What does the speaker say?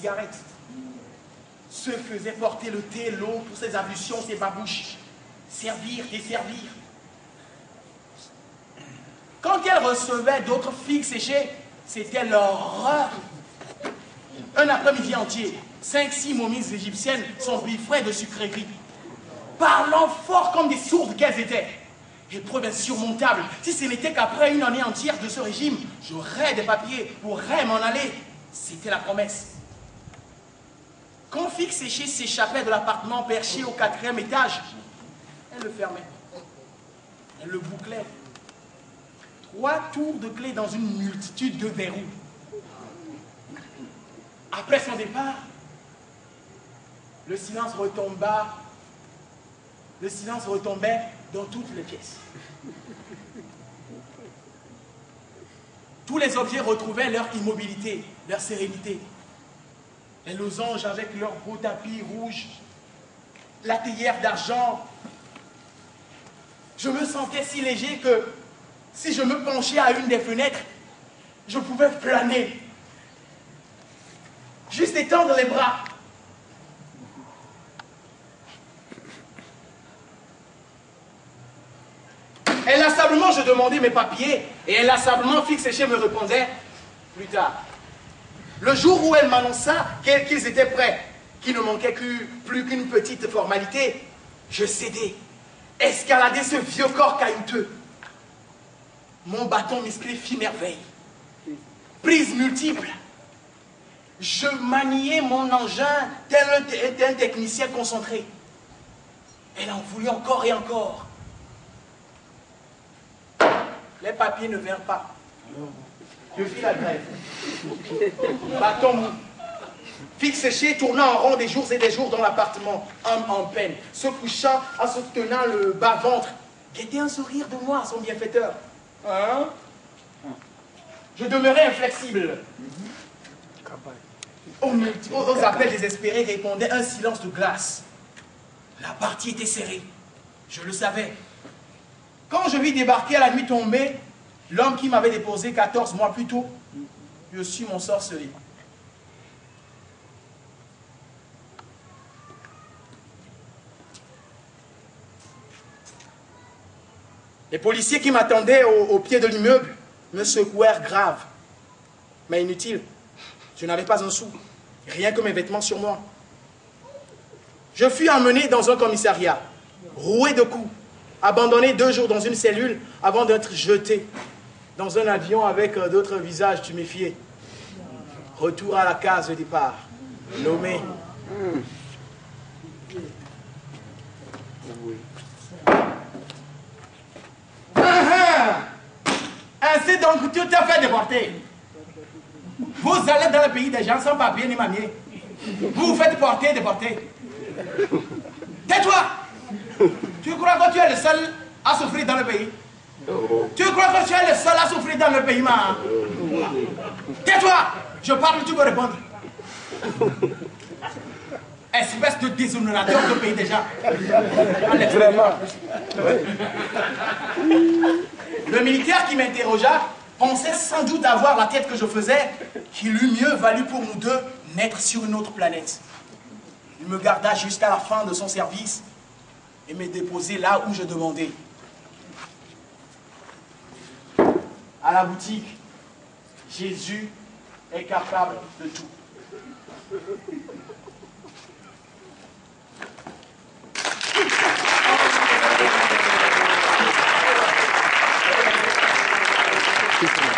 cigarettes, se faisait porter le thé, l'eau pour ses ablutions, ses babouches, servir, desservir. Quand elle recevait d'autres figues séchées, c'était l'horreur. Un après-midi entier, 5-6 momies égyptiennes s'embiffraient de sucreries, parlant fort comme des sourdes qu'elles étaient. Épreuve insurmontable. Si ce n'était qu'après une année entière de ce régime, j'aurais des papiers, pourrais m'en aller. C'était la promesse. Quand Figue Séché s'échappait de l'appartement perché au 4e étage, elle le fermait. Elle le bouclait. 3 tours de clé dans une multitude de verrous. Après son départ, le silence retomba. Le silence retombait dans toutes les pièces. Tous les objets retrouvaient leur immobilité, leur sérénité. Les losanges avec leurs beaux tapis rouges, la théière d'argent. Je me sentais si léger que si je me penchais à une des fenêtres, je pouvais planer. Juste étendre les bras. Inlassablement, je demandais mes papiers et inlassablement, Figue Séché me répondait plus tard. Le jour où elle m'annonça qu'ils étaient prêts, qu'il ne manquait plus qu'une petite formalité, je cédai, escaladai ce vieux corps caillouteux. Mon bâton musclé fit merveille. Prises multiples. Je maniais mon engin tel un technicien concentré. Elle en voulut encore et encore. Les papiers ne vinrent pas. Je fis la grève. Bâton mou. Figue Séché tournant en rond des jours et des jours dans l'appartement, âme en peine, se couchant en se tenant le bas-ventre, guettait un sourire de moi à son bienfaiteur. Hein? Je demeurais inflexible. Aux appels désespérés répondait un silence de glace. La partie était serrée. Je le savais. Quand je vis débarquer à la nuit tombée, l'homme qui m'avait déposé 14 mois plus tôt, je suis mon sorcelé. Les policiers qui m'attendaient au pied de l'immeuble me secouèrent grave. Mais inutile, je n'avais pas un sou, rien que mes vêtements sur moi. Je fus emmené dans un commissariat, roué de coups, abandonné 2 jours dans une cellule avant d'être jeté dans un avion avec d'autres visages tuméfiés. Retour à la case de départ, nommé. Ainsi donc, tu t'es fait déporter. Vous allez dans le pays des gens sans papier ni manier. Vous vous faites porter, déporter. Tais-toi! Tu crois que tu es le seul à souffrir dans le pays? Tu crois que tu es le seul à souffrir dans le pays, ma? Tais-toi! Je parle, tu peux répondre. Espèce de déshonorateur de pays déjà. Vraiment. Le militaire qui m'interrogea pensait sans doute avoir la tête que je faisais, qu'il eût mieux valu pour nous deux naître sur une autre planète. Il me garda jusqu'à la fin de son service et me déposait là où je demandais. À la boutique, Jésus est capable de tout. Thank you.